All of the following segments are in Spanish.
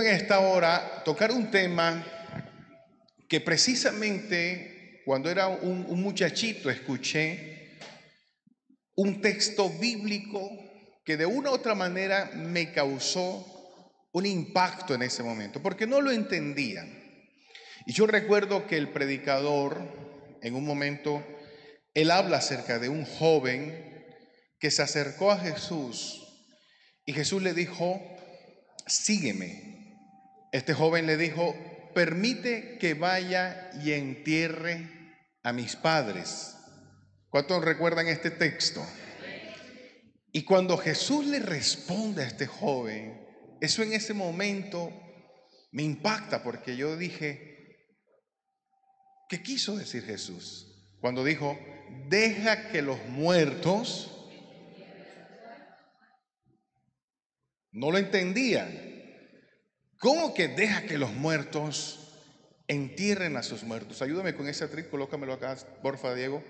en esta hora tocar un tema que precisamente cuando era un muchachito escuché un texto bíblico que de una u otra manera me causó un impacto en ese momento, porque no lo entendía. Y yo recuerdo que el predicador, en un momento, él habla acerca de un joven que se acercó a Jesús y Jesús le dijo: sígueme. Este joven le dijo: permite que vaya y entierre a mis padres. ¿Cuántos recuerdan este texto? Y cuando Jesús le responde a este joven, eso en ese momento me impacta, porque yo dije: ¿qué quiso decir Jesús cuando dijo: deja que los muertos? No lo entendía. ¿Cómo que deja que los muertos entierren a sus muertos? Ayúdame con ese atriz, colócamelo acá, porfa, Diego.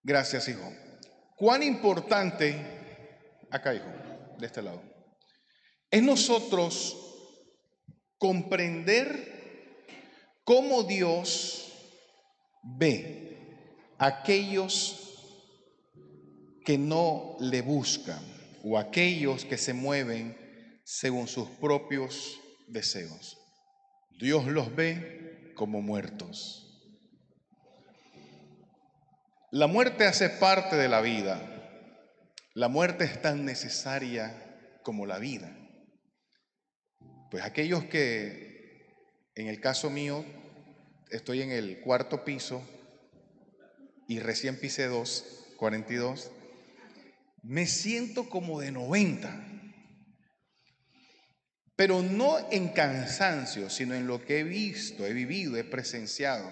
Gracias, hijo. ¿Cuán importante, acá, hijo, de este lado, es nosotros comprender cómo Dios ve a aquellos que no le buscan o aquellos que se mueven según sus propios deseos? Dios los ve como muertos. La muerte hace parte de la vida. La muerte es tan necesaria como la vida. Pues aquellos que, en el caso mío, estoy en el cuarto piso y recién pisé 42, me siento como de 90. Pero no en cansancio, sino en lo que he visto, he vivido, he presenciado.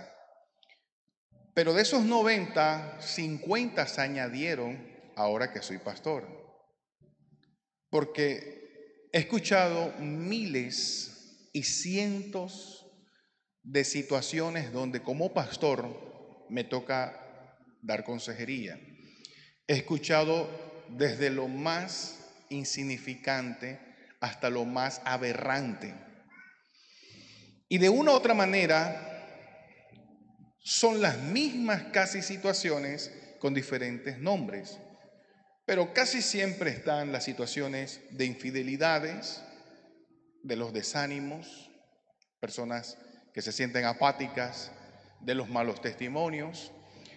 Pero de esos 90, 50 se añadieron ahora que soy pastor. Porque he escuchado miles y cientos de situaciones donde como pastor me toca dar consejería. He escuchado desde lo más insignificante hasta lo más aberrante. Y de una u otra manera son las mismas casi situaciones con diferentes nombres, pero casi siempre están las situaciones de infidelidades, de los desánimos, personas que se sienten apáticas, de los malos testimonios,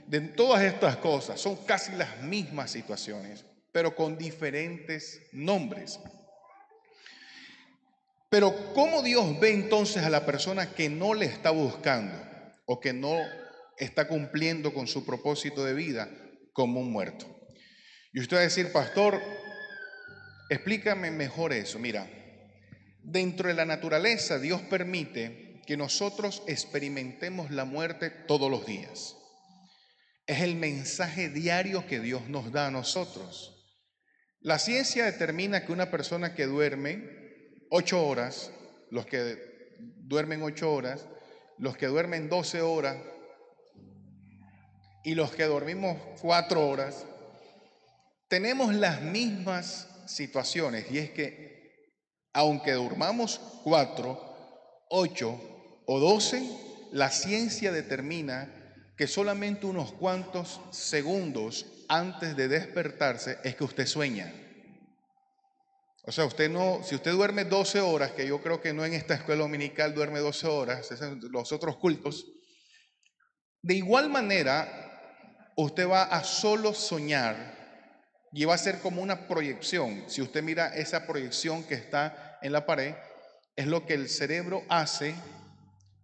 de todas estas cosas. Son casi las mismas situaciones, pero con diferentes nombres. Pero ¿cómo Dios ve entonces a la persona que no le está buscando o que no está cumpliendo con su propósito de vida? Como un muerto. Y usted va a decir: pastor, explícame mejor eso. Mira, dentro de la naturaleza Dios permite que nosotros experimentemos la muerte todos los días. Es el mensaje diario que Dios nos da a nosotros. La ciencia determina que una persona que duerme 8 horas, los que duermen 8 horas, los que duermen 12 horas y los que dormimos 4 horas, tenemos las mismas situaciones, y es que aunque durmamos 4, 8 o 12, la ciencia determina que solamente unos cuantos segundos antes de despertarse es que usted sueña. O sea, usted no, si usted duerme 12 horas, que yo creo que no en esta escuela dominical duerme 12 horas, es en los otros cultos, de igual manera usted va a solo soñar y va a ser como una proyección. Si usted mira esa proyección que está en la pared, es lo que el cerebro hace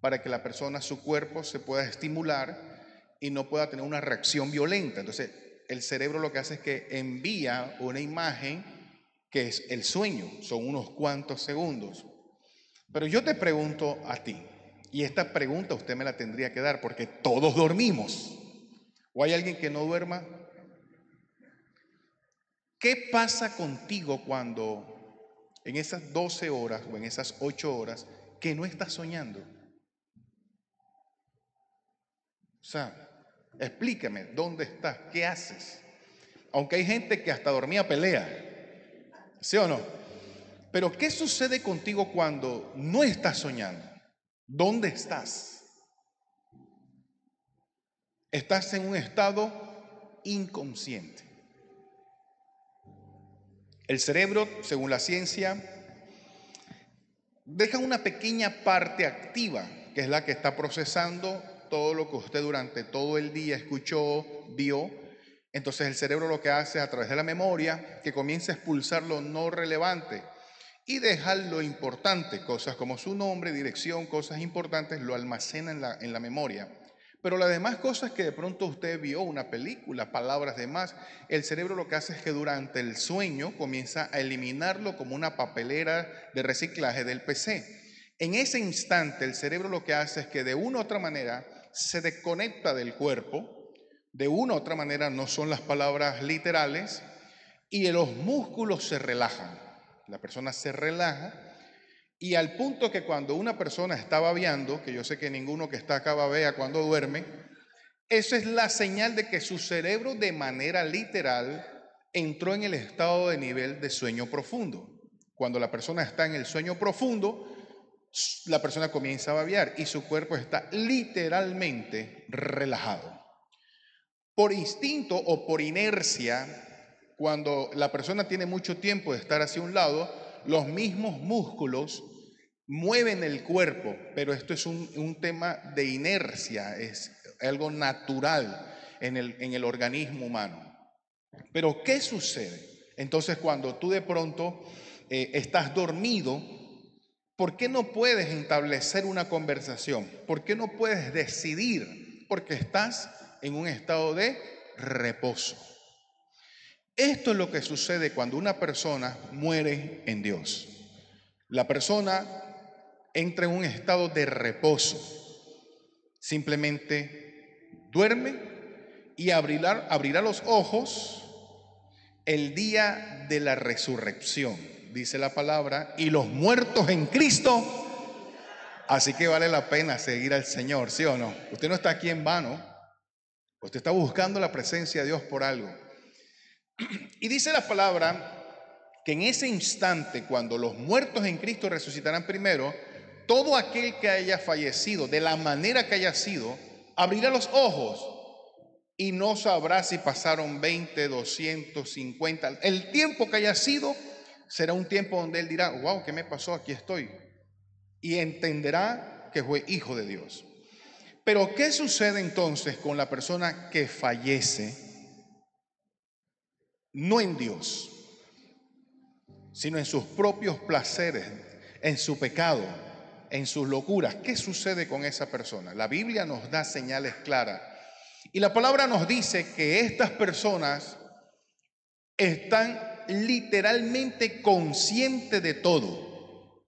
para que la persona, su cuerpo, se pueda estimular y no pueda tener una reacción violenta. Entonces, el cerebro lo que hace es que envía una imagen que es el sueño, son unos cuantos segundos. Pero yo te pregunto a ti, y esta pregunta usted me la tendría que dar porque todos dormimos. ¿O hay alguien que no duerma? ¿Qué pasa contigo cuando en esas 12 horas o en esas 8 horas que no estás soñando? O sea, explícame, ¿dónde estás? ¿Qué haces? Aunque hay gente que hasta dormía pelea, ¿sí o no? Pero ¿qué sucede contigo cuando no estás soñando? ¿Dónde estás? Estás en un estado inconsciente. El cerebro, según la ciencia, deja una pequeña parte activa, que es la que está procesando todo lo que usted durante todo el día escuchó, vio. Entonces el cerebro lo que hace a través de la memoria, que comienza a expulsar lo no relevante y dejar lo importante, cosas como su nombre, dirección, cosas importantes, lo almacena en la memoria. Pero las demás cosas que de pronto usted vio, una película, palabras demás, el cerebro lo que hace es que durante el sueño comienza a eliminarlo como una papelera de reciclaje del PC. En ese instante el cerebro lo que hace es que de una u otra manera se desconecta del cuerpo, de una u otra manera no son las palabras literales, y los músculos se relajan. La persona se relaja y al punto que cuando una persona está babeando, que yo sé que ninguno que está acá babea cuando duerme, eso es la señal de que su cerebro de manera literal entró en el estado de nivel de sueño profundo. Cuando la persona está en el sueño profundo, la persona comienza a babear y su cuerpo está literalmente relajado. Por instinto o por inercia, cuando la persona tiene mucho tiempo de estar hacia un lado, los mismos músculos mueven el cuerpo, pero esto es un tema de inercia, es algo natural en el organismo humano. Pero ¿qué sucede? Entonces cuando tú de pronto estás dormido, ¿por qué no puedes establecer una conversación? ¿Por qué no puedes decidir? Porque estás en un estado de reposo. Esto es lo que sucede cuando una persona muere en Dios. La persona entra en un estado de reposo. Simplemente duerme y abrirá los ojos el día de la resurrección, dice la palabra, y los muertos en Cristo. Así que vale la pena seguir al Señor, ¿sí o no? Usted no está aquí en vano. Usted está buscando la presencia de Dios por algo. Y dice la palabra que en ese instante, cuando los muertos en Cristo resucitarán primero, todo aquel que haya fallecido, de la manera que haya sido, abrirá los ojos y no sabrá si pasaron 20, 250. El tiempo que haya sido será un tiempo donde él dirá, wow, ¿qué me pasó? Aquí estoy. Y entenderá que fue hijo de Dios. Pero ¿qué sucede entonces con la persona que fallece? No en Dios, sino en sus propios placeres, en su pecado, en sus locuras. ¿Qué sucede con esa persona? La Biblia nos da señales claras. Y la palabra nos dice que estas personas están literalmente conscientes de todo.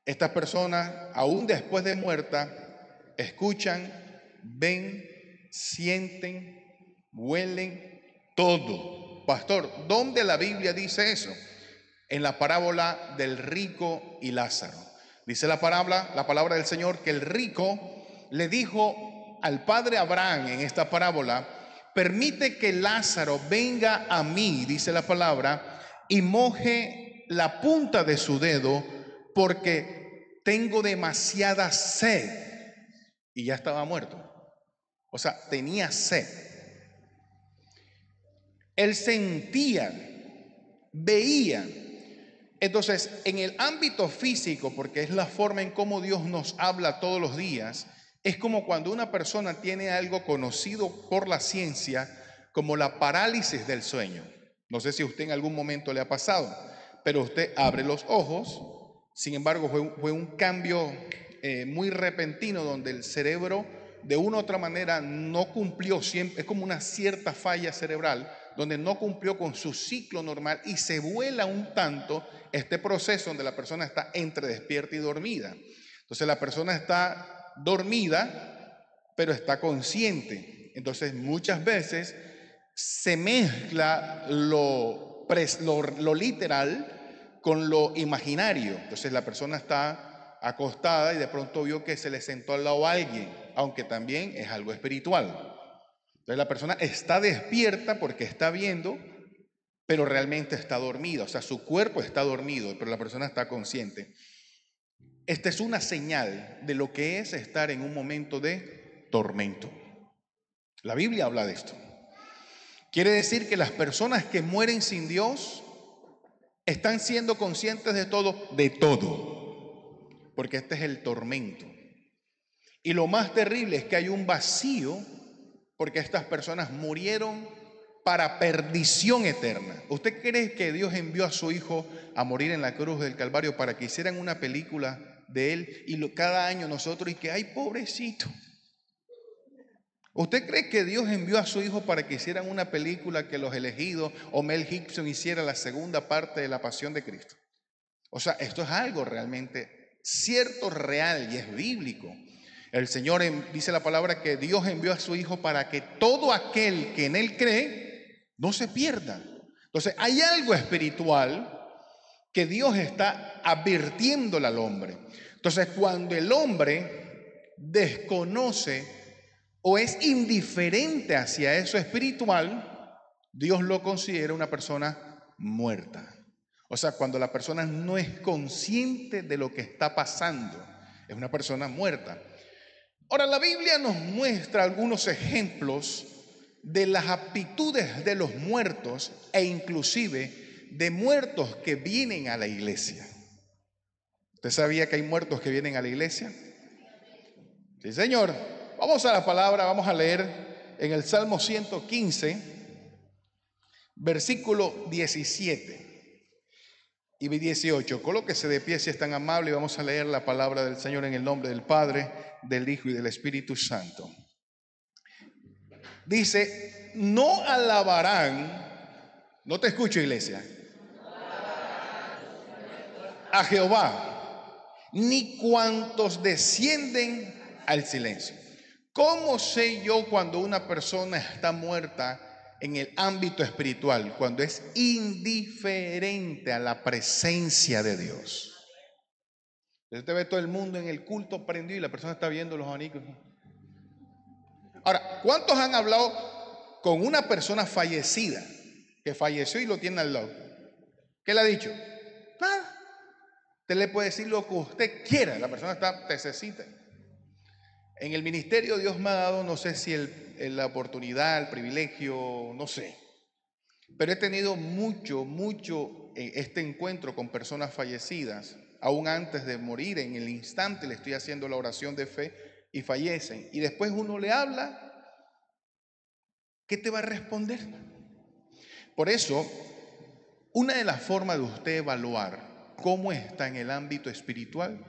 Estas personas, aún después de muerta, escuchan, ven, sienten, huelen, todo. Pastor, ¿dónde la Biblia dice eso? En la parábola del rico y Lázaro. Dice la palabra del Señor que el rico le dijo al padre Abraham en esta parábola, permite que Lázaro venga a mí, dice la palabra, y moje la punta de su dedo porque tengo demasiada sed. Y ya estaba muerto. O sea, tenía sed. Él sentía, veía. Entonces, en el ámbito físico, porque es la forma en cómo Dios nos habla todos los días, es como cuando una persona tiene algo conocido por la ciencia como la parálisis del sueño. No sé si a usted en algún momento le ha pasado, pero usted abre los ojos, sin embargo fue un cambio muy repentino donde el cerebro de una u otra manera no cumplió siempre, es como una cierta falla cerebral, donde no cumplió con su ciclo normal y se vuela un tanto este proceso donde la persona está entre despierta y dormida. Entonces la persona está dormida, pero está consciente. Entonces muchas veces se mezcla lo literal con lo imaginario. Entonces la persona está acostada y de pronto vio que se le sentó al lado a alguien, aunque también es algo espiritual. Entonces la persona está despierta porque está viendo pero realmente está dormida. O sea, su cuerpo está dormido, pero la persona está consciente. Esta es una señal de lo que es estar en un momento de tormento. La Biblia habla de esto. Quiere decir que las personas que mueren sin Dios están siendo conscientes de todo, porque este es el tormento. Y lo más terrible es que hay un vacío, porque estas personas murieron para perdición eterna. ¿Usted cree que Dios envió a su Hijo a morir en la cruz del Calvario para que hicieran una película de Él y cada año nosotros y que, ay, pobrecito? ¿Usted cree que Dios envió a su Hijo para que hicieran una película que Los Elegidos o Mel Gibson hiciera la segunda parte de la Pasión de Cristo? O sea, esto es algo realmente cierto, real y es bíblico. El Señor dice la palabra que Dios envió a su Hijo para que todo aquel que en Él cree no se pierda. Entonces, hay algo espiritual que Dios está advirtiéndole al hombre. Entonces, cuando el hombre desconoce o es indiferente hacia eso espiritual, Dios lo considera una persona muerta. O sea, cuando la persona no es consciente de lo que está pasando, es una persona muerta. Ahora, la Biblia nos muestra algunos ejemplos de las aptitudes de los muertos e inclusive de muertos que vienen a la iglesia. ¿Usted sabía que hay muertos que vienen a la iglesia? Sí, señor. Vamos a la palabra, vamos a leer en el Salmo 115, versículo 17 y 18. Colóquese de pie si es tan amable y vamos a leer la palabra del Señor en el nombre del Padre, del Hijo y del Espíritu Santo. Dice, no alabarán, no te escucho, iglesia, a Jehová, ni cuantos descienden al silencio. ¿Cómo sé yo cuando una persona está muerta en el ámbito espiritual? Cuando es indiferente a la presencia de Dios. Usted ve todo el mundo en el culto prendido y la persona está viendo los abanicos. Ahora, ¿cuántos han hablado con una persona fallecida que falleció y lo tiene al lado? ¿Qué le ha dicho? Nada. Usted le puede decir lo que usted quiera, la persona está tesecita. En el ministerio Dios me ha dado, no sé si la oportunidad, el privilegio, no sé. Pero he tenido mucho este encuentro con personas fallecidas. Aún antes de morir, en el instante le estoy haciendo la oración de fe y fallecen. Y después uno le habla, ¿qué te va a responder? Por eso, una de las formas de usted evaluar cómo está en el ámbito espiritual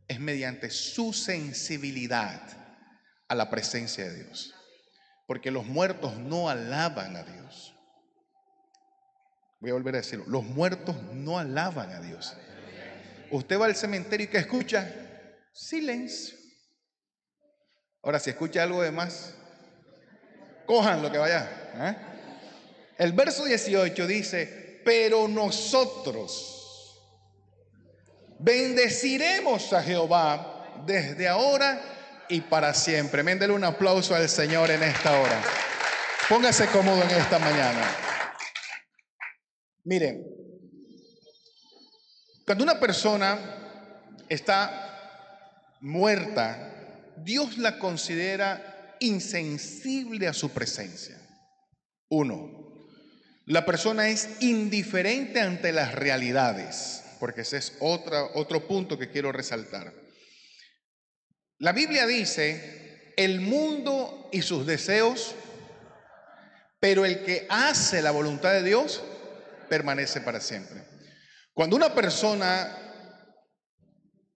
es mediante su sensibilidad a la presencia de Dios. Porque los muertos no alaban a Dios. Voy a volver a decirlo, los muertos no alaban a Dios. Usted va al cementerio y ¿qué escucha? Silencio. Ahora, si escucha algo de más, cojan lo que vaya. El verso 18 dice, pero nosotros bendeciremos a Jehová desde ahora y para siempre. Méndele un aplauso al Señor en esta hora. Póngase cómodo en esta mañana. Miren, cuando una persona está muerta, Dios la considera insensible a su presencia. Uno, la persona es indiferente ante las realidades, porque ese es otro punto que quiero resaltar. La Biblia dice, el mundo y sus deseos, pero el que hace la voluntad de Dios permanece para siempre. Cuando una persona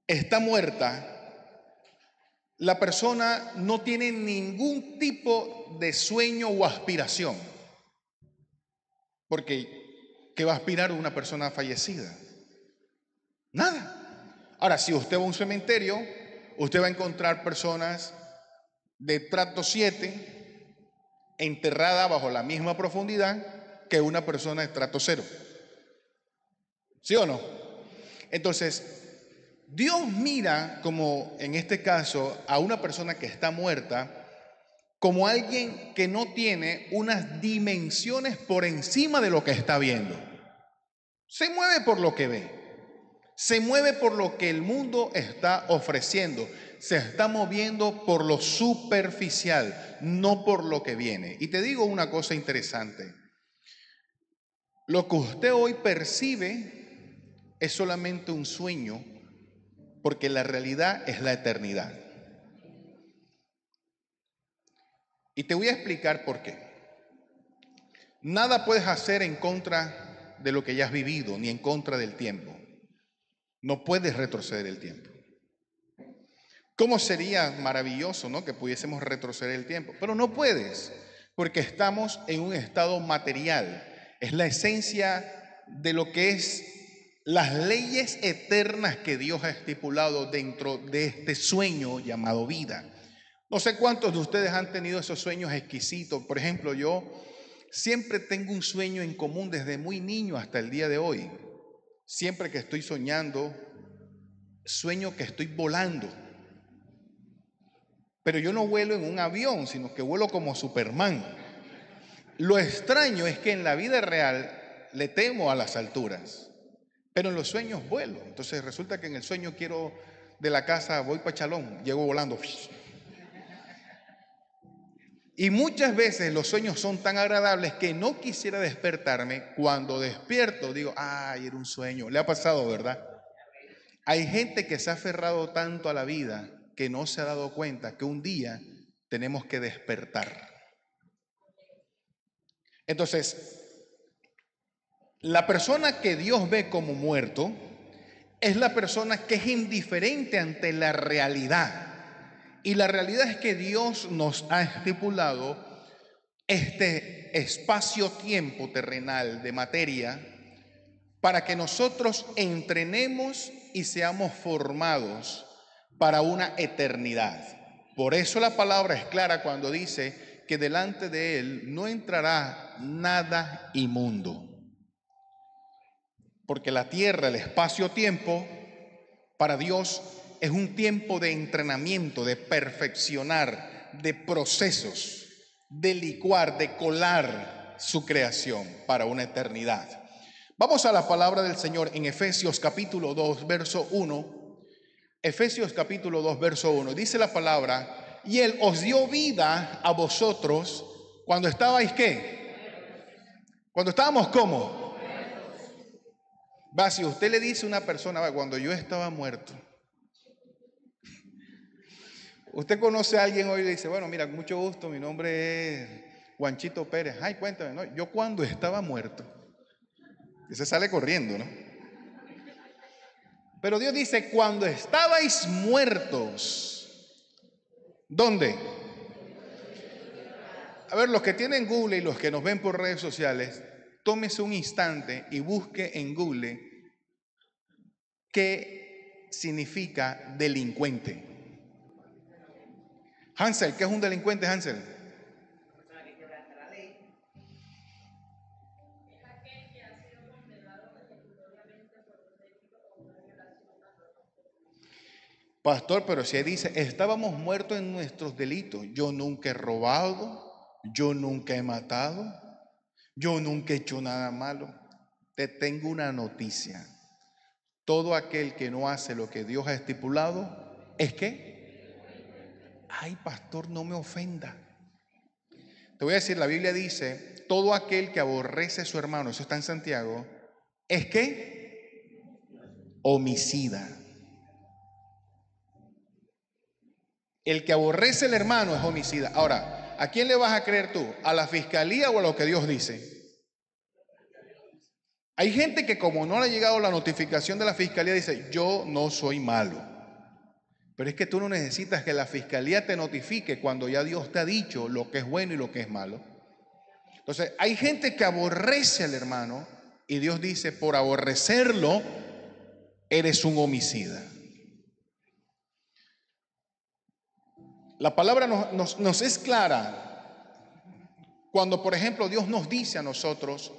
está muerta, la persona no tiene ningún tipo de sueño o aspiración. Porque, ¿qué va a aspirar una persona fallecida? Nada. Ahora, si usted va a un cementerio, usted va a encontrar personas de trato 7 enterrada bajo la misma profundidad que una persona de trato 0. ¿Sí o no? Entonces, Dios mira, como en este caso, a una persona que está muerta como alguien que no tiene unas dimensiones por encima de lo que está viendo. Se mueve por lo que ve, se mueve por lo que el mundo está ofreciendo, se está moviendo por lo superficial, no por lo que viene. Y te digo una cosa interesante, lo que usted hoy percibe es solamente un sueño, porque la realidad es la eternidad. Y te voy a explicar por qué. Nada puedes hacer en contra de lo que ya has vivido, ni en contra del tiempo. No puedes retroceder el tiempo. ¿Cómo sería maravilloso, ¿no?, que pudiésemos retroceder el tiempo? Pero no puedes, porque estamos en un estado material. Es la esencia de lo que es las leyes eternas que Dios ha estipulado dentro de este sueño llamado vida. No sé cuántos de ustedes han tenido esos sueños exquisitos. Por ejemplo, yo siempre tengo un sueño en común desde muy niño hasta el día de hoy. Siempre que estoy soñando, sueño que estoy volando. Pero yo no vuelo en un avión, sino que vuelo como Superman. Lo extraño es que en la vida real le temo a las alturas, pero en los sueños vuelo. Entonces resulta que en el sueño quiero de la casa, voy para Chalón, llego volando. Y muchas veces los sueños son tan agradables que no quisiera despertarme. Cuando despierto digo, ay, era un sueño. Le ha pasado, ¿verdad? Hay gente que se ha aferrado tanto a la vida que no se ha dado cuenta que un día tenemos que despertar. Entonces, la persona que Dios ve como muerto es la persona que es indiferente ante la realidad. Y la realidad es que Dios nos ha estipulado este espacio-tiempo terrenal de materia para que nosotros entrenemos y seamos formados para una eternidad. Por eso la palabra es clara cuando dice que delante de Él no entrará nada inmundo. Porque la tierra, el espacio-tiempo, para Dios es un tiempo de entrenamiento, de perfeccionar, de procesos, de licuar, de colar su creación para una eternidad. Vamos a la palabra del Señor en Efesios capítulo 2, verso 1. Efesios capítulo 2, verso 1. Dice la palabra, y Él os dio vida a vosotros cuando estabais, ¿qué? Cuando estábamos, ¿cómo? Va, si usted le dice a una persona, va, cuando yo estaba muerto. Usted conoce a alguien hoy y le dice, bueno, mira, con mucho gusto, mi nombre es Juanchito Pérez. Ay, cuéntame, ¿no? Yo cuando estaba muerto. Y se sale corriendo, ¿no? Pero Dios dice, cuando estabais muertos. ¿Dónde? A ver, los que tienen Google y los que nos ven por redes sociales, tómese un instante y busque en Google qué significa delincuente. Hansel, ¿qué es un delincuente, Hansel? Pastor, pero si ahí dice, estábamos muertos en nuestros delitos. Yo nunca he robado, yo nunca he matado, yo nunca he hecho nada malo. Te tengo una noticia. Todo aquel que no hace lo que Dios ha estipulado, ¿es qué? Ay, pastor, no me ofenda. Te voy a decir, la Biblia dice, todo aquel que aborrece a su hermano, eso está en Santiago, ¿es qué? Homicida. El que aborrece al hermano es homicida. Ahora, ¿a quién le vas a creer tú? ¿A la fiscalía o a lo que Dios dice? Hay gente que como no le ha llegado la notificación de la fiscalía dice, yo no soy malo. Pero es que tú no necesitas que la fiscalía te notifique cuando ya Dios te ha dicho lo que es bueno y lo que es malo. Entonces, hay gente que aborrece al hermano y Dios dice, por aborrecerlo, eres un homicida. La palabra nos es clara cuando, por ejemplo, Dios nos dice a nosotros,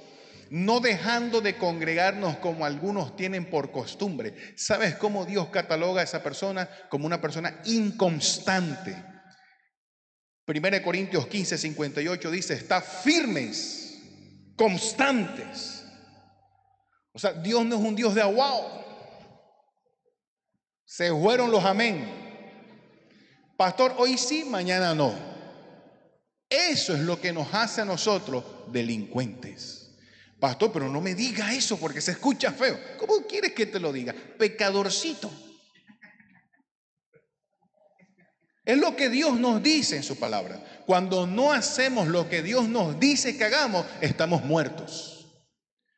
no dejando de congregarnos como algunos tienen por costumbre. ¿Sabes cómo Dios cataloga a esa persona? Como una persona inconstante. 1 Corintios 15, 58 dice, está firmes, constantes. O sea, Dios no es un Dios de aguao. Se fueron los amén. Pastor, hoy sí, mañana no. Eso es lo que nos hace a nosotros delincuentes. Pastor, pero no me diga eso porque se escucha feo. ¿Cómo quieres que te lo diga? Pecadorcito. Es lo que Dios nos dice en su palabra. Cuando no hacemos lo que Dios nos dice que hagamos, estamos muertos.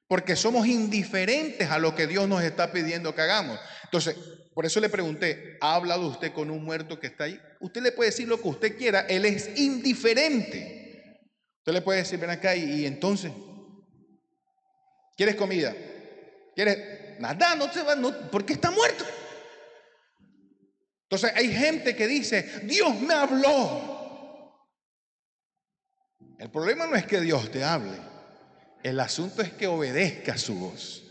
Porque somos indiferentes a lo que Dios nos está pidiendo que hagamos. Entonces, por eso le pregunté, ¿ha hablado usted con un muerto que está ahí? Usted le puede decir lo que usted quiera, él es indiferente. Usted le puede decir, ven acá y entonces, ¿quieres comida? ¿Quieres? Nada, no se va, no, porque está muerto. Entonces hay gente que dice, Dios me habló. El problema no es que Dios te hable. El asunto es que obedezca su voz.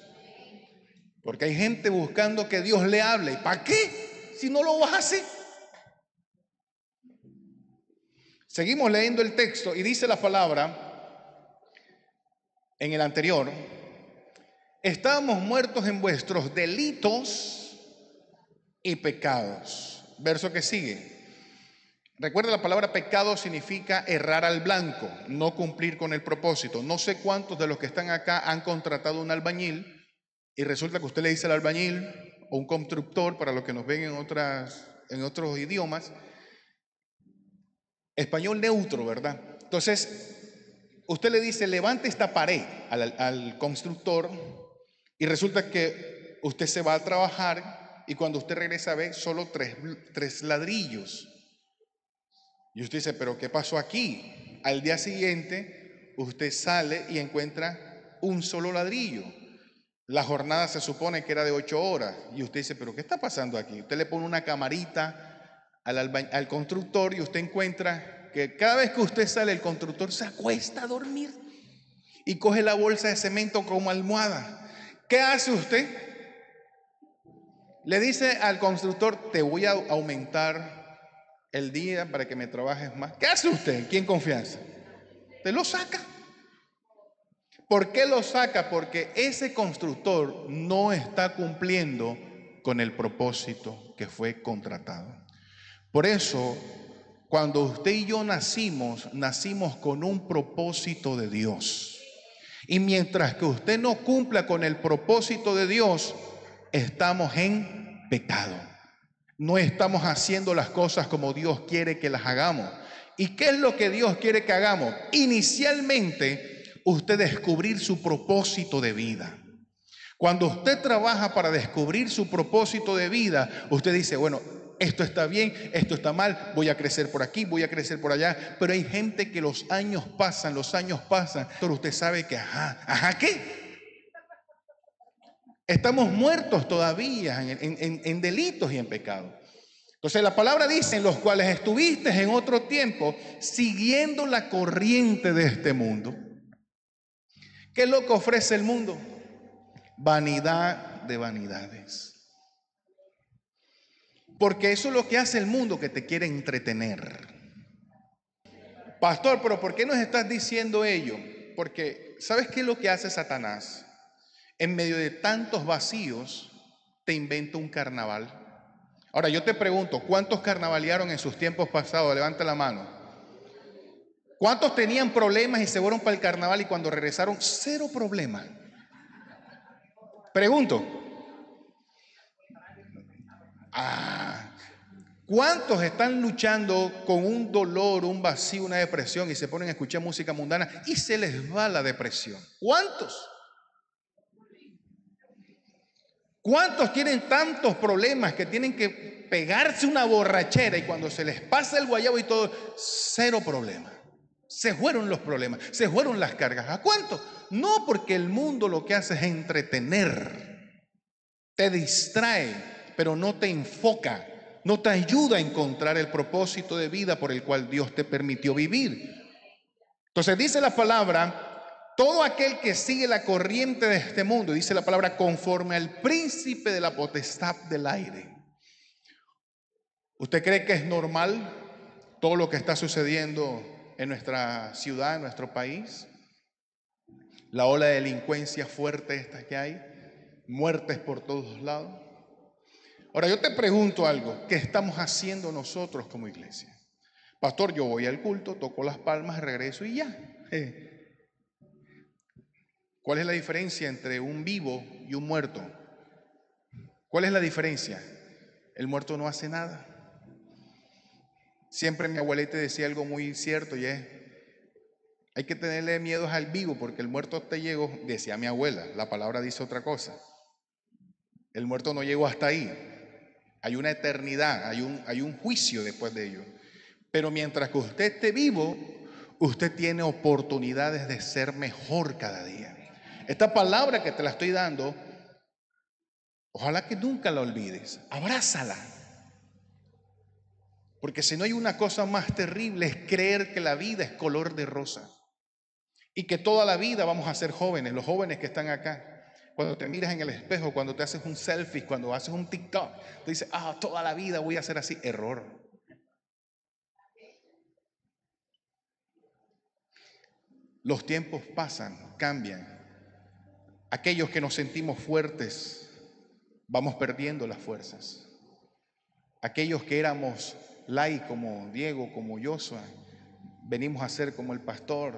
Porque hay gente buscando que Dios le hable. ¿Y para qué? Si no lo vas a hacer. Seguimos leyendo el texto y dice la palabra en el anterior. Estábamos muertos en vuestros delitos y pecados. Verso que sigue. Recuerda, la palabra pecado significa errar al blanco, no cumplir con el propósito. No sé cuántos de los que están acá han contratado un albañil y resulta que usted le dice al albañil o un constructor, para los que nos ven en otros idiomas, español neutro, ¿verdad? Entonces, usted le dice, levante esta pared al constructor y resulta que usted se va a trabajar y cuando usted regresa ve solo tres ladrillos. Y usted dice, ¿pero qué pasó aquí? Al día siguiente, usted sale y encuentra un solo ladrillo. La jornada se supone que era de 8 horas. Y usted dice, ¿pero qué está pasando aquí? Usted le pone una camarita al constructor y usted encuentra que cada vez que usted sale, el constructor se acuesta a dormir y coge la bolsa de cemento como almohada. ¿Qué hace usted? Le dice al constructor, te voy a aumentar el día para que me trabajes más. ¿Qué hace usted? ¿Quién confianza? Te lo saca. ¿Por qué lo saca? Porque ese constructor no está cumpliendo con el propósito que fue contratado. Por eso, cuando usted y yo nacimos con un propósito de Dios. Y mientras que usted no cumpla con el propósito de Dios, estamos en pecado. No estamos haciendo las cosas como Dios quiere que las hagamos. ¿Y qué es lo que Dios quiere que hagamos? Inicialmente, usted descubrir su propósito de vida. Cuando usted trabaja para descubrir su propósito de vida, usted dice, bueno, esto está bien, esto está mal, voy a crecer por aquí, voy a crecer por allá. Pero hay gente que los años pasan, pero usted sabe que, ¿qué? Estamos muertos todavía en delitos y en pecado. Entonces la palabra dice, en los cuales estuviste en otro tiempo, siguiendo la corriente de este mundo. ¿Qué es lo que ofrece el mundo? Vanidad de vanidades. Porque eso es lo que hace el mundo, que te quiere entretener. Pastor, pero ¿por qué nos estás diciendo ello? Porque ¿sabes qué es lo que hace Satanás? En medio de tantos vacíos, te inventa un carnaval. Ahora yo te pregunto, ¿cuántos carnavalearon en sus tiempos pasados? Levanta la mano. ¿Cuántos tenían problemas y se fueron para el carnaval y cuando regresaron, cero problemas? Pregunto. ¿Cuántos están luchando con un dolor, un vacío, una depresión y se ponen a escuchar música mundana y se les va la depresión? ¿Cuántos? ¿Cuántos tienen tantos problemas que tienen que pegarse una borrachera y cuando se les pasa el guayabo y todo, cero problema? Se fueron los problemas, se fueron las cargas. ¿A cuántos? No, porque el mundo lo que hace es entretener, te distrae, pero no te enfoca, no te ayuda a encontrar el propósito de vida por el cual Dios te permitió vivir. Entonces dice la palabra, todo aquel que sigue la corriente de este mundo, dice la palabra, conforme al príncipe de la potestad del aire. ¿Usted cree que es normal todo lo que está sucediendo en nuestra ciudad, en nuestro país, la ola de delincuencia fuerte esta que hay, muertes por todos lados. Ahora yo te pregunto algo, ¿qué estamos haciendo nosotros como iglesia? Pastor, yo voy al culto, toco las palmas, regreso y ya. ¿Cuál es la diferencia entre un vivo y un muerto? ¿Cuál es la diferencia? El muerto no hace nada. Siempre mi abuelita decía algo muy cierto y es, hay que tenerle miedo al vivo porque el muerto te llegó, decía mi abuela, la palabra dice otra cosa. El muerto no llegó hasta ahí. Hay una eternidad, hay un juicio después de ello. Pero mientras que usted esté vivo, usted tiene oportunidades de ser mejor cada día. Esta palabra que te la estoy dando, ojalá que nunca la olvides. Abrázala. Porque si no hay una cosa más terrible es creer que la vida es color de rosa. Y que toda la vida vamos a ser jóvenes, los jóvenes que están acá. Cuando te miras en el espejo, cuando te haces un selfie, cuando haces un TikTok, tú dices, toda la vida voy a ser así. Error. Los tiempos pasan, cambian. Aquellos que nos sentimos fuertes, vamos perdiendo las fuerzas. Aquellos que éramos lai como Diego, como Joshua, venimos a ser como el pastor.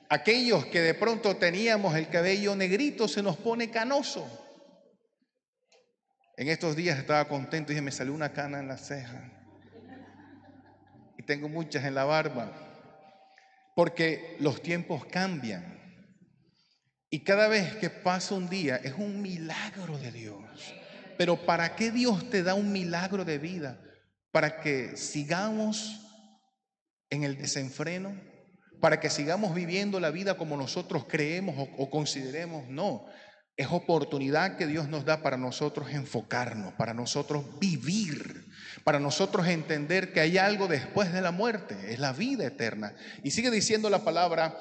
Aquellos que de pronto teníamos el cabello negrito, se nos pone canoso. En estos días estaba contento y me salió una cana en la ceja. Y tengo muchas en la barba. Porque los tiempos cambian. Y cada vez que pasa un día es un milagro de Dios. Pero ¿para qué Dios te da un milagro de vida? ¿Para que sigamos en el desenfreno? ¿Para que sigamos viviendo la vida como nosotros creemos o consideremos? No, es oportunidad que Dios nos da para nosotros enfocarnos, para nosotros vivir, para nosotros entender que hay algo después de la muerte, es la vida eterna. Y sigue diciendo la palabra,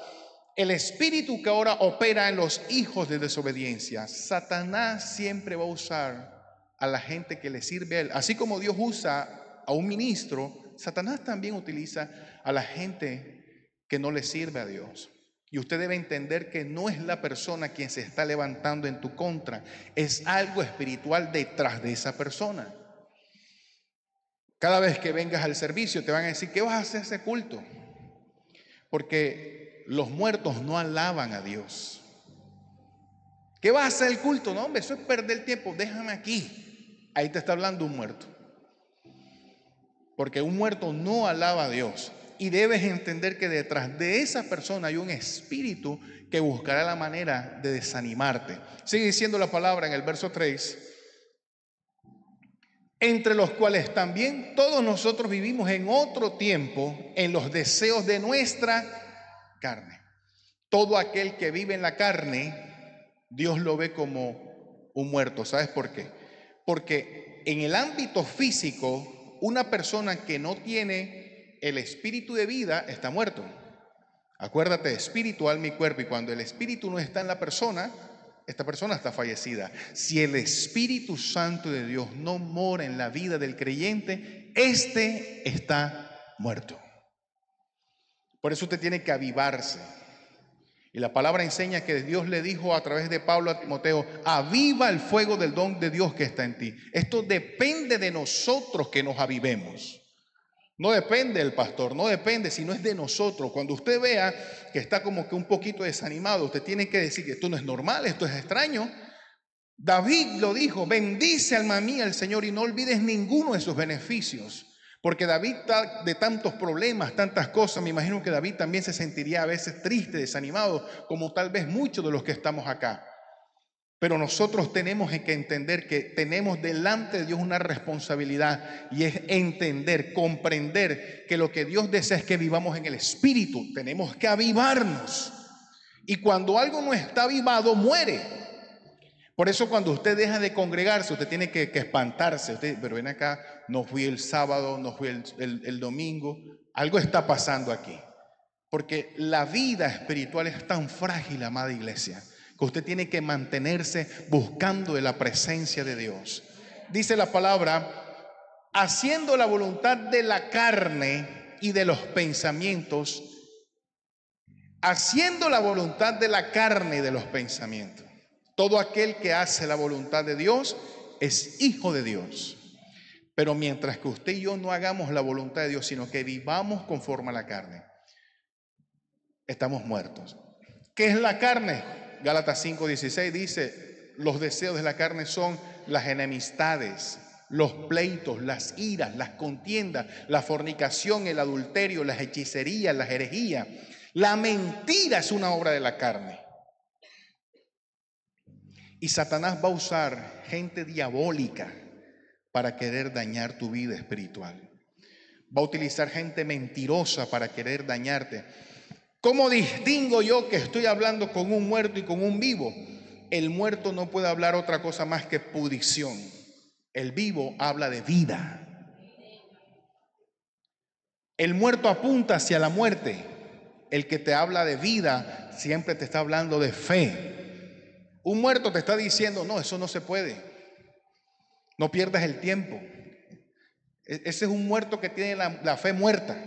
el espíritu que ahora opera en los hijos de desobediencia. Satanás siempre va a usar a la gente que le sirve a él. Así como Dios usa a un ministro, Satanás también utiliza a la gente que no le sirve a Dios. Y usted debe entender que no es la persona quien se está levantando en tu contra, es algo espiritual detrás de esa persona. Cada vez que vengas al servicio te van a decir, ¿qué vas a hacer ese culto? Porque los muertos no alaban a Dios. ¿Qué vas a hacer el culto? No, hombre, eso es perder el tiempo, déjame aquí. Ahí te está hablando un muerto. Porque un muerto no alaba a Dios. Y debes entender que detrás de esa persona hay un espíritu que buscará la manera de desanimarte. Sigue diciendo la palabra en el verso 3. Entre los cuales también todos nosotros vivimos en otro tiempo en los deseos de nuestra carne. Todo aquel que vive en la carne, Dios lo ve como un muerto. ¿Sabes por qué? Porque en el ámbito físico, una persona que no tiene el espíritu de vida está muerto. Acuérdate, espíritu, alma y cuerpo. Y cuando el espíritu no está en la persona, esta persona está fallecida. Si el Espíritu Santo de Dios no mora en la vida del creyente, éste está muerto. Por eso usted tiene que avivarse. Y la palabra enseña que Dios le dijo a través de Pablo a Timoteo, aviva el fuego del don de Dios que está en ti. Esto depende de nosotros que nos avivemos. No depende del pastor, no depende, sino es de nosotros. Cuando usted vea que está como que un poquito desanimado, usted tiene que decir que esto no es normal, esto es extraño. David lo dijo, bendice alma mía al Señor y no olvides ninguno de sus beneficios. Porque David está de tantos problemas, tantas cosas, me imagino que David también se sentiría a veces triste, desanimado, como tal vez muchos de los que estamos acá. Pero nosotros tenemos que entender que tenemos delante de Dios una responsabilidad y es entender, comprender que lo que Dios desea es que vivamos en el Espíritu. Tenemos que avivarnos. Y cuando algo no está avivado, muere. Por eso cuando usted deja de congregarse, usted tiene que espantarse. Usted, pero ven acá, no fui el sábado, no fui el domingo. Algo está pasando aquí. Porque la vida espiritual es tan frágil, amada iglesia, que usted tiene que mantenerse buscando de la presencia de Dios. Dice la palabra, haciendo la voluntad de la carne y de los pensamientos, haciendo la voluntad de la carne y de los pensamientos. Todo aquel que hace la voluntad de Dios es hijo de Dios. Pero mientras que usted y yo no hagamos la voluntad de Dios, sino que vivamos conforme a la carne, estamos muertos. ¿Qué es la carne? Gálatas 5:16 dice, los deseos de la carne son las enemistades, los pleitos, las iras, las contiendas, la fornicación, el adulterio, las hechicerías, las herejías. La mentira es una obra de la carne. Y Satanás va a usar gente diabólica para querer dañar tu vida espiritual. Va a utilizar gente mentirosa para querer dañarte. ¿Cómo distingo yo que estoy hablando con un muerto y con un vivo? El muerto no puede hablar otra cosa más que pudrición. El vivo habla de vida. El muerto apunta hacia la muerte. El que te habla de vida siempre te está hablando de fe. Un muerto te está diciendo, no, eso no se puede. No pierdas el tiempo. Ese es un muerto que tiene la fe muerta.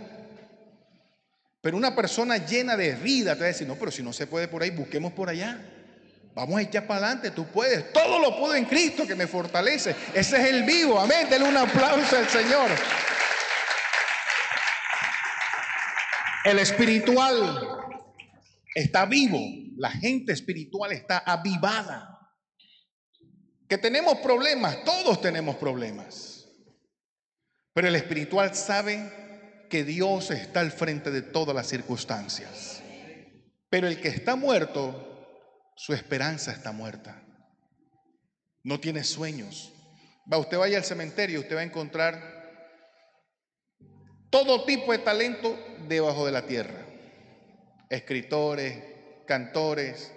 Pero una persona llena de vida te va a decir, no, pero si no se puede por ahí, busquemos por allá. Vamos a echar para adelante, tú puedes. Todo lo puedo en Cristo que me fortalece. Ese es el vivo, amén. Denle un aplauso al Señor. El espiritual está vivo. La gente espiritual está avivada. Que tenemos problemas, todos tenemos problemas. Pero el espiritual sabe que Dios está al frente de todas las circunstancias. Pero el que está muerto, su esperanza está muerta. No tiene sueños. Usted vaya al cementerio, usted va a encontrar todo tipo de talento debajo de la tierra. Escritores, cantores,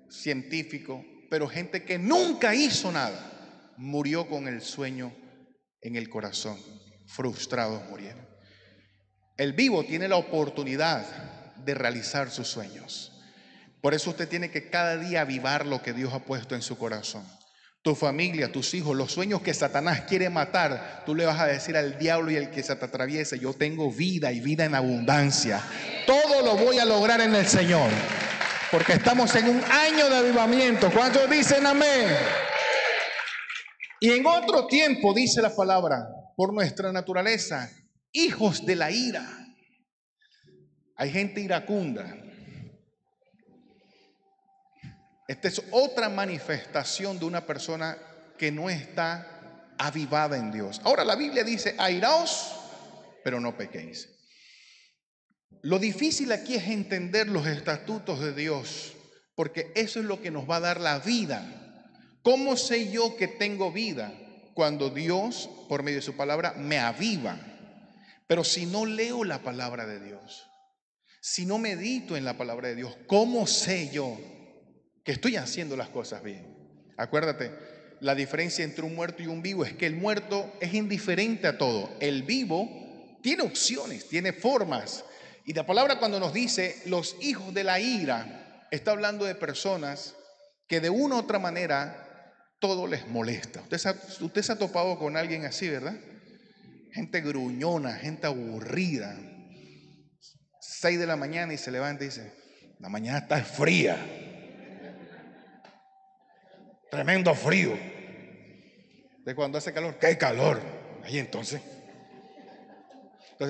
científicos, pero gente que nunca hizo nada, murió con el sueño en el corazón, frustrados murieron. El vivo tiene la oportunidad de realizar sus sueños. Por eso usted tiene que cada día avivar lo que Dios ha puesto en su corazón. Tu familia, tus hijos, los sueños que Satanás quiere matar, tú le vas a decir al diablo y al que se te atraviese, yo tengo vida y vida en abundancia. Todo lo voy a lograr en el Señor. Porque estamos en un año de avivamiento. ¿Cuántos dicen amén? Y en otro tiempo dice la palabra, por nuestra naturaleza, hijos de la ira. Hay gente iracunda. Esta es otra manifestación de una persona que no está avivada en Dios. Ahora la Biblia dice, airaos, pero no pequéis. Lo difícil aquí es entender los estatutos de Dios, porque eso es lo que nos va a dar la vida. ¿Cómo sé yo que tengo vida? Cuando Dios, por medio de su palabra, me aviva. Pero si no leo la palabra de Dios, si no medito en la palabra de Dios, ¿cómo sé yo que estoy haciendo las cosas bien? Acuérdate, la diferencia entre un muerto y un vivo es que el muerto es indiferente a todo. El vivo tiene opciones, tiene formas. Y la palabra cuando nos dice los hijos de la ira, está hablando de personas que de una u otra manera todo les molesta. Usted se ha topado con alguien así, ¿verdad? Gente gruñona, gente aburrida. 6 de la mañana y se levanta y dice, la mañana está fría. Tremendo frío. De cuando hace calor, ¿qué calor? Ahí entonces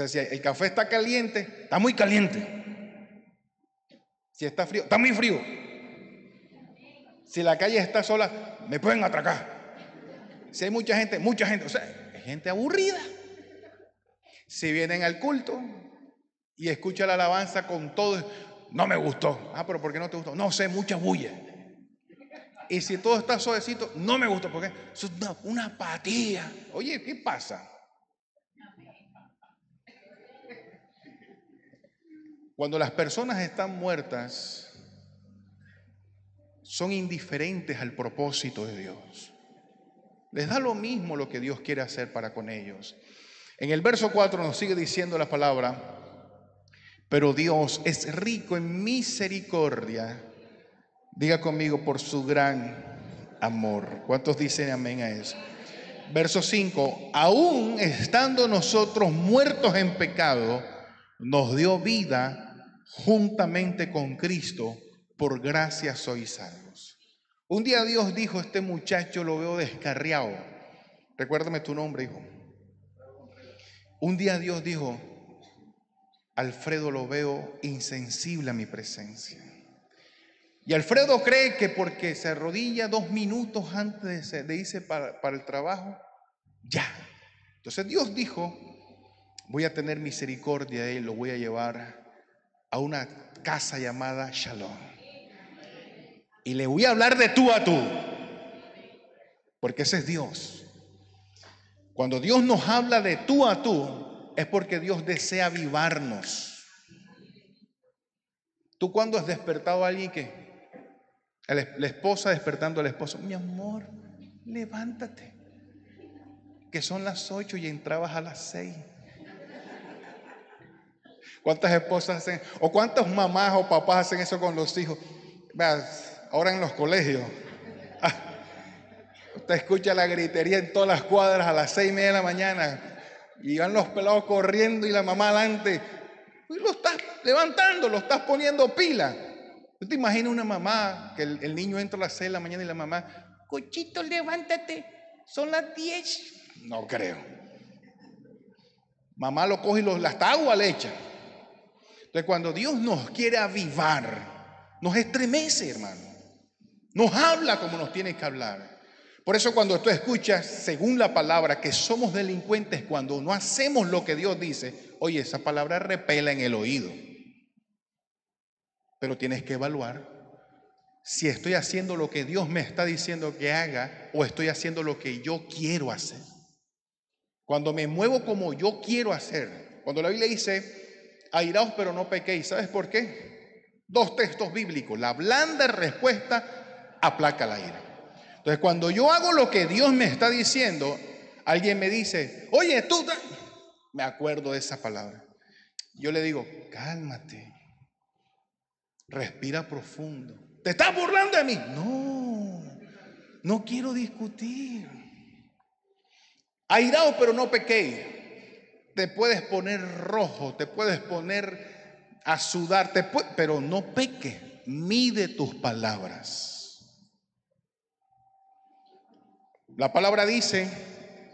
si el café está caliente, está muy caliente. Si está frío, está muy frío. Si la calle está sola, me pueden atracar. Si hay mucha gente, o sea, hay gente aburrida. Si vienen al culto y escuchan la alabanza con todo, no me gustó. Ah, pero ¿por qué no te gustó? No sé, mucha bulla. Y si todo está suavecito, no me gusta, porque eso es una apatía. Oye, ¿qué pasa? Cuando las personas están muertas, son indiferentes al propósito de Dios. Les da lo mismo lo que Dios quiere hacer para con ellos. En el verso 4 nos sigue diciendo la palabra, pero Dios es rico en misericordia. Diga conmigo, por su gran amor. ¿Cuántos dicen amén a eso? Verso 5, aún estando nosotros muertos en pecado, nos dio vida juntamente con Cristo, por gracia sois salvos. Un día Dios dijo, este muchacho lo veo descarriado. Recuérdame tu nombre, hijo. Un día Dios dijo, Alfredo lo veo insensible a mi presencia. Y Alfredo cree que porque se arrodilla 2 minutos antes de irse para el trabajo, ya. Entonces Dios dijo, voy a tener misericordia de él, lo voy a llevar a una casa llamada Shalom. Y le voy a hablar de tú a tú, porque ese es Dios. Cuando Dios nos habla de tú a tú, es porque Dios desea avivarnos. ¿Tú cuándo has despertado a alguien que... La esposa despertando al esposo, mi amor, levántate, que son las 8 y entrabas a las 6. ¿Cuántas esposas hacen, o cuántas mamás o papás hacen eso con los hijos? Veas, ahora en los colegios, usted escucha la gritería en todas las cuadras a las 6:30 de la mañana, y van los pelados corriendo y la mamá adelante, y lo estás levantando, lo estás poniendo pila. ¿Tú te imaginas una mamá que el niño entra a las 6 de la mañana y la mamá, Cochito, levántate, son las 10? No creo. Mamá lo coge y hasta agua le echa. Entonces cuando Dios nos quiere avivar, nos estremece, hermano. Nos habla como nos tiene que hablar. Por eso cuando tú escuchas, según la palabra, que somos delincuentes cuando no hacemos lo que Dios dice, oye, esa palabra repela en el oído. Pero tienes que evaluar si estoy haciendo lo que Dios me está diciendo que haga o estoy haciendo lo que yo quiero hacer. Cuando me muevo como yo quiero hacer, cuando la Biblia dice, airaos pero no pequéis, ¿sabes por qué? 2 textos bíblicos, la blanda respuesta aplaca la ira. Entonces cuando yo hago lo que Dios me está diciendo, alguien me dice, oye, tú, me acuerdo de esa palabra. Yo le digo, cálmate. Respira profundo. ¿Te estás burlando de mí? No, no quiero discutir. Airado pero no pequé. Te puedes poner rojo, te puedes poner a sudar, pero no peque. Mide tus palabras. La palabra dice,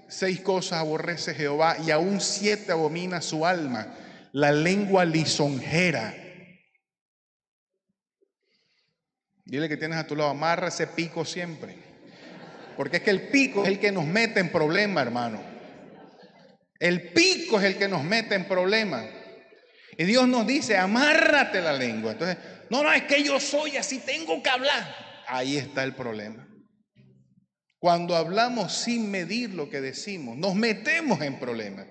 6 cosas aborrece Jehová y aún 7 abomina su alma. La lengua lisonjera. Dile que tienes a tu lado, amarra ese pico siempre. Porque es que el pico es el que nos mete en problemas, hermano. El pico es el que nos mete en problemas. Y Dios nos dice, amárrate la lengua. Entonces, no, es que yo soy así, tengo que hablar. Ahí está el problema. Cuando hablamos sin medir lo que decimos, nos metemos en problemas.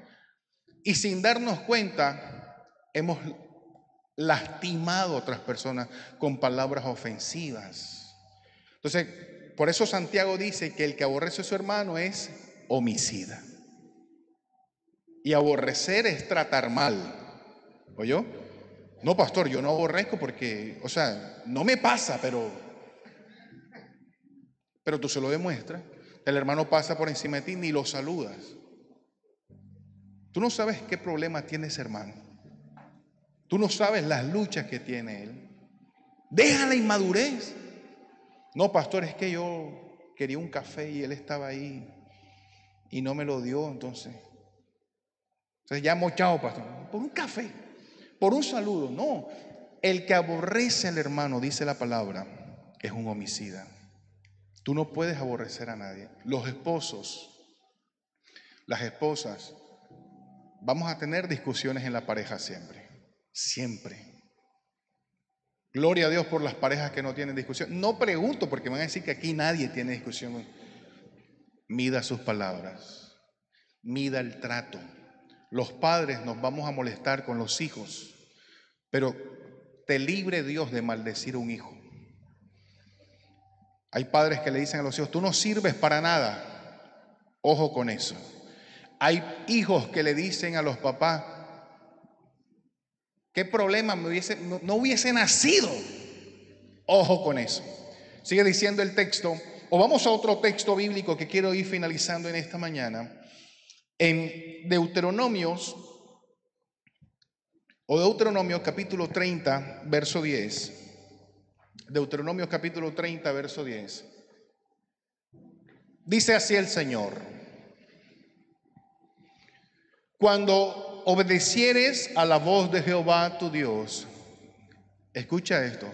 Y sin darnos cuenta, hemos lastimado a otras personas con palabras ofensivas. Entonces, por eso Santiago dice que el que aborrece a su hermano es homicida. Y aborrecer es tratar mal. ¿Oyó? No, pastor, yo no aborrezco porque, no me pasa, pero tú se lo demuestras. El hermano pasa por encima de ti, ni lo saludas. Tú no sabes qué problema tiene ese hermano. Tú no sabes las luchas que tiene él. Deja la inmadurez. No, pastor, es que yo quería un café y él estaba ahí y no me lo dio, entonces ya mochado, pastor, por un café, por un saludo. No, el que aborrece al hermano, dice la palabra, es un homicida. Tú no puedes aborrecer a nadie. Los esposos, las esposas, vamos a tener discusiones en la pareja siempre. Siempre. Gloria a Dios por las parejas que no tienen discusión. No pregunto porque me van a decir que aquí nadie tiene discusión. Mida sus palabras. Mida el trato. Los padres nos vamos a molestar con los hijos, pero te libre Dios de maldecir a un hijo. Hay padres que le dicen a los hijos, tú no sirves para nada. Ojo con eso. Hay hijos que le dicen a los papás, ¿qué problema no hubiese nacido? Ojo con eso. Sigue diciendo el texto, O vamos a otro texto bíblico que quiero ir finalizando en esta mañana. En Deuteronomio capítulo 30, verso 10. Deuteronomio capítulo 30, verso 10. Dice así el Señor: cuando obedecieres a la voz de Jehová tu Dios, escucha esto,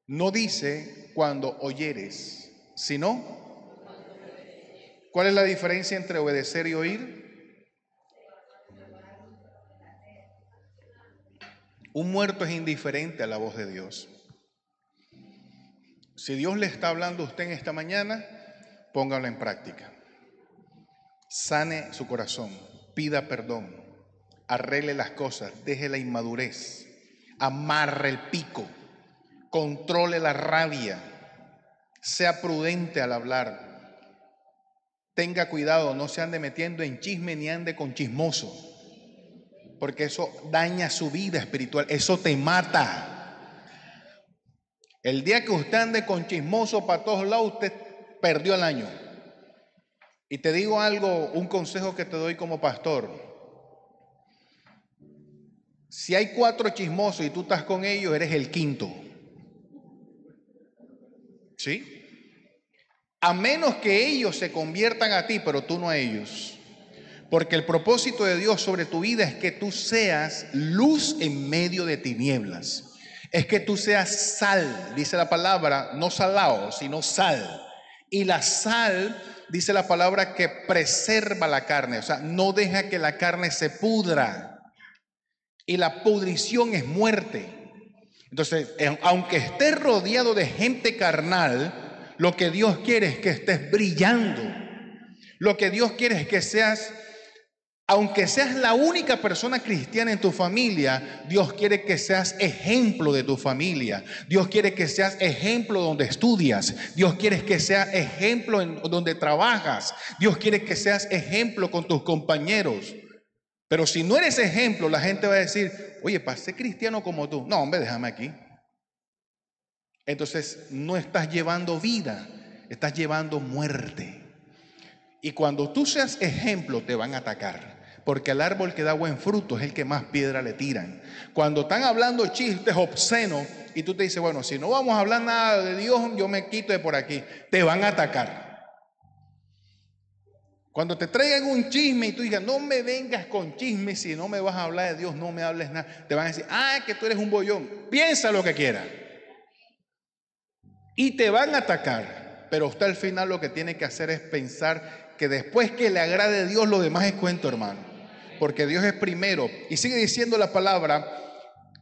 no dice cuando oyeres, sino, ¿cuál es la diferencia entre obedecer y oír? Un muerto es indiferente a la voz de Dios. Si Dios le está hablando a usted en esta mañana, póngalo en práctica. Sane su corazón, pida perdón, arregle las cosas, deje la inmadurez, amarre el pico, controle la rabia, sea prudente al hablar, tenga cuidado, no se ande metiendo en chisme ni ande con chismoso, porque eso daña su vida espiritual, eso te mata. El día que usted ande con chismoso para todos lados, usted perdió el año. Y te digo algo, un consejo que te doy como pastor. Si hay 4 chismosos y tú estás con ellos, eres el quinto. ¿Sí? A menos que ellos se conviertan a ti, pero tú no a ellos. Porque el propósito de Dios sobre tu vida es que tú seas luz en medio de tinieblas. Es que tú seas sal, dice la palabra, no salado, sino sal. Y la sal, dice la palabra, que preserva la carne, o sea, no deja que la carne se pudra. Y la pudrición es muerte. Entonces, aunque estés rodeado de gente carnal, lo que Dios quiere es que estés brillando. Lo que Dios quiere es que seas, aunque seas la única persona cristiana en tu familia, Dios quiere que seas ejemplo de tu familia. Dios quiere que seas ejemplo donde estudias. Dios quiere que seas ejemplo en donde trabajas. Dios quiere que seas ejemplo con tus compañeros. Pero si no eres ejemplo, la gente va a decir, oye, para ser cristiano como tú. No, hombre, déjame aquí. Entonces no estás llevando vida, estás llevando muerte. Y cuando tú seas ejemplo, te van a atacar. Porque el árbol que da buen fruto es el que más piedra le tiran. Cuando están hablando chistes obscenos y tú te dices, bueno, si no vamos a hablar nada de Dios, yo me quito de por aquí. Te van a atacar. Cuando te traigan un chisme y tú digas, no me vengas con chisme, si no me vas a hablar de Dios, no me hables nada. Te van a decir, que tú eres un bollón. Piensa lo que quieras. Y te van a atacar. Pero usted al final lo que tiene que hacer es pensar que después que le agrade a Dios, lo demás es cuento, hermano. Porque Dios es primero. Y sigue diciendo la palabra,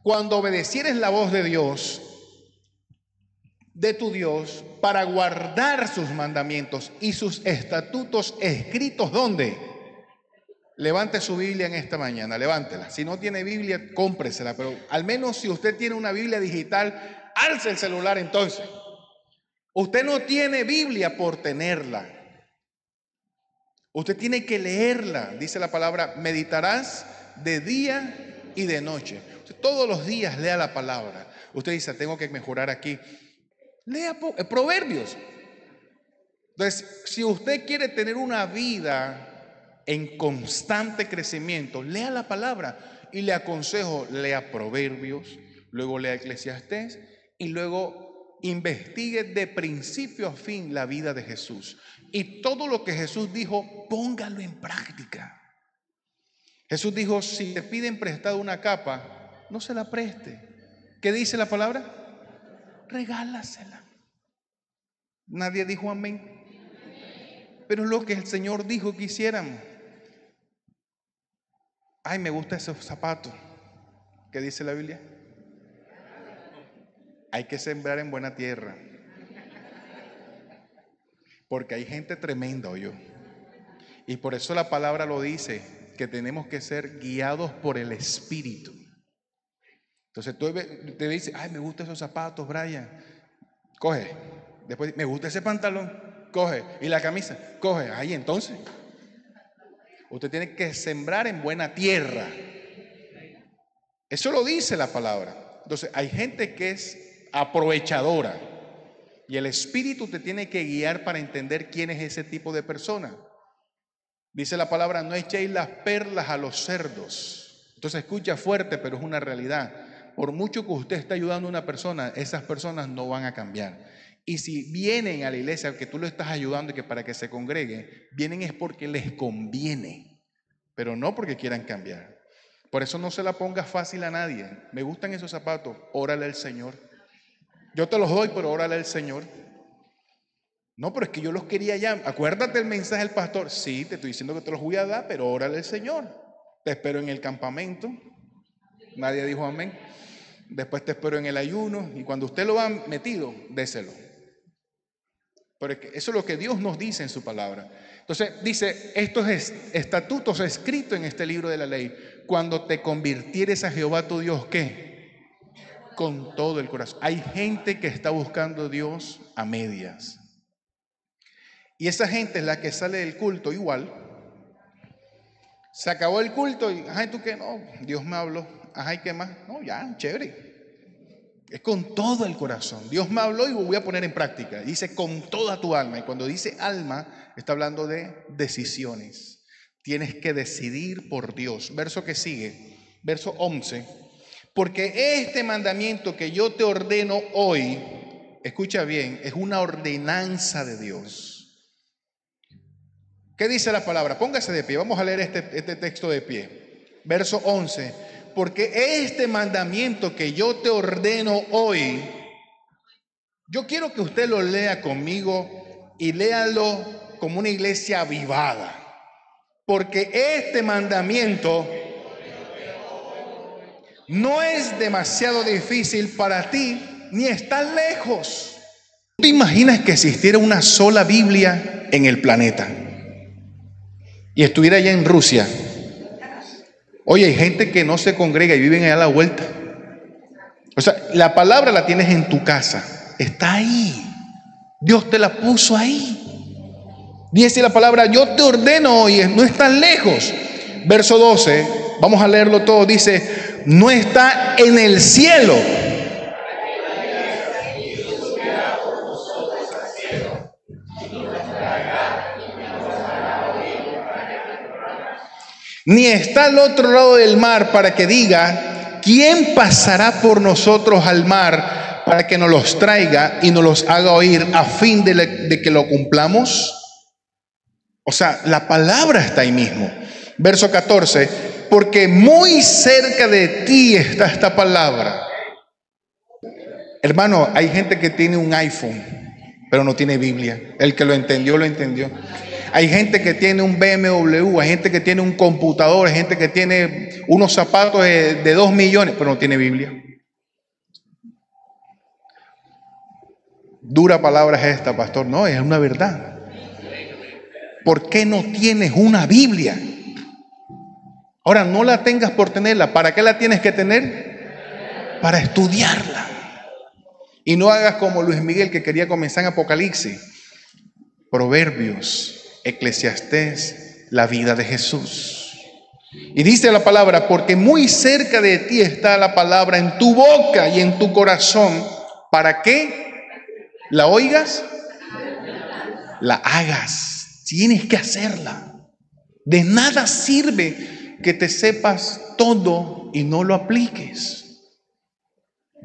cuando obedecieres la voz de Dios, de tu Dios, para guardar sus mandamientos y sus estatutos escritos, ¿dónde? Levante su Biblia en esta mañana, levántela. Si no tiene Biblia, cómpresela, pero al menos si usted tiene una Biblia digital, alce el celular entonces. Usted no tiene Biblia por tenerla. Usted tiene que leerla. Dice la palabra, meditarás de día y de noche. Usted todos los días lea la palabra. Usted dice, tengo que mejorar aquí. Lea Proverbios. Entonces, si usted quiere tener una vida en constante crecimiento, lea la palabra. Y le aconsejo, lea Proverbios, luego lea Eclesiastés y luego investigue de principio a fin la vida de Jesús. Y todo lo que Jesús dijo, póngalo en práctica. Jesús dijo, si te piden prestada una capa, no se la preste. ¿Qué dice la palabra? Regálasela. Nadie dijo amén. Pero es lo que el Señor dijo que hiciéramos. Ay, me gusta esos zapatos. ¿Qué dice la Biblia? Hay que sembrar en buena tierra. Porque hay gente tremenda, oye. Y por eso la palabra lo dice, que tenemos que ser guiados por el Espíritu. Entonces tú te dices, ay, me gustan esos zapatos, Brian. Coge. Después, me gusta ese pantalón. Coge. Y la camisa. Coge. Ahí entonces. Usted tiene que sembrar en buena tierra. Eso lo dice la palabra. Entonces hay gente que es aprovechadora. Y el Espíritu te tiene que guiar para entender quién es ese tipo de persona. Dice la palabra, no echéis las perlas a los cerdos. Entonces escucha fuerte, pero es una realidad. Por mucho que usted esté ayudando a una persona, esas personas no van a cambiar. Y si vienen a la iglesia que tú lo estás ayudando y que para que se congregue, vienen es porque les conviene, pero no porque quieran cambiar. Por eso no se la ponga fácil a nadie. Me gustan esos zapatos, órale al Señor. Yo te los doy, pero órale al Señor. No, pero es que yo los quería ya. Acuérdate el mensaje del pastor. Sí, te estoy diciendo que te los voy a dar, pero órale al Señor. Te espero en el campamento. Nadie dijo amén. Después te espero en el ayuno. Y cuando usted lo va metido, déselo. Pero eso es lo que Dios nos dice en su palabra. Entonces dice, estos estatutos escritos en este libro de la ley, cuando te convirtieres a Jehová tu Dios, ¿qué? Con todo el corazón. Hay gente que está buscando a Dios a medias. Y esa gente es la que sale del culto igual. Se acabó el culto y, ay, ¿tú qué? No, Dios me habló. Ajá, ¿y qué más? No, ya, chévere. Es con todo el corazón. Dios me habló y lo voy a poner en práctica. Dice con toda tu alma. Y cuando dice alma, está hablando de decisiones. Tienes que decidir por Dios. Verso que sigue, verso 11. Porque este mandamiento que yo te ordeno hoy, escucha bien, es una ordenanza de Dios. ¿Qué dice la palabra? Póngase de pie. Vamos a leer este texto de pie. Verso 11. Porque este mandamiento que yo te ordeno hoy, yo quiero que usted lo lea conmigo y léalo como una iglesia avivada. Porque este mandamiento no es demasiado difícil para ti, ni está lejos. ¿Tú te imaginas que existiera una sola Biblia en el planeta y estuviera allá en Rusia? Oye, hay gente que no se congrega y viven allá a la vuelta. O sea, la palabra la tienes en tu casa. Está ahí. Dios te la puso ahí. Dice la palabra, yo te ordeno hoy, no está lejos. Verso 12, vamos a leerlo todo. Dice, no está en el cielo. Ni está al otro lado del mar para que diga, ¿quién pasará por nosotros al mar para que nos los traiga y nos los haga oír a fin de que lo cumplamos? O sea, la palabra está ahí mismo. Verso 14, porque muy cerca de ti está esta palabra. Hermano, hay gente que tiene un iPhone, pero no tiene Biblia. El que lo entendió, lo entendió. Hay gente que tiene un BMW, hay gente que tiene un computador, hay gente que tiene unos zapatos de 2 millones, pero no tiene Biblia. Dura palabra es esta, pastor. No, es una verdad. ¿Por qué no tienes una Biblia? Ahora, no la tengas por tenerla. ¿Para qué la tienes que tener? Para estudiarla. Y no hagas como Luis Miguel, que quería comenzar en Apocalipsis, Proverbios, Eclesiastés, la vida de Jesús. Y dice la palabra, porque muy cerca de ti está la palabra en tu boca y en tu corazón. ¿Para qué la oigas? La hagas. Tienes que hacerla. De nada sirve que te sepas todo y no lo apliques.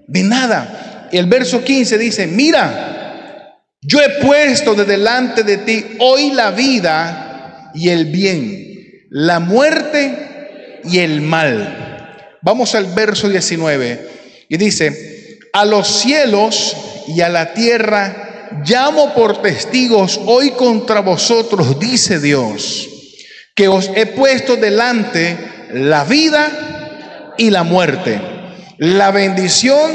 De nada. El verso 15 dice, mira, yo he puesto de delante de ti hoy la vida y el bien, la muerte y el mal. Vamos al verso 19 y dice, a los cielos y a la tierra llamo por testigos hoy contra vosotros, dice Dios, que os he puesto delante la vida y la muerte, la bendición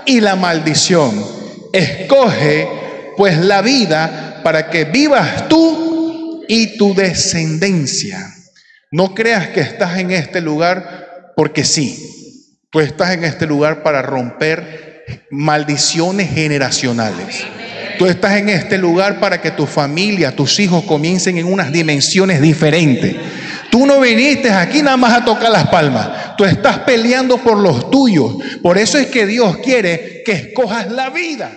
y la maldición. Escoge pues la vida para que vivas tú y tu descendencia. No creas que estás en este lugar porque sí. Tú estás en este lugar para romper maldiciones generacionales. Tú estás en este lugar para que tu familia, tus hijos comiencen en unas dimensiones diferentes. Tú no viniste aquí nada más a tocar las palmas. Tú estás peleando por los tuyos. Por eso es que Dios quiere que escojas la vida.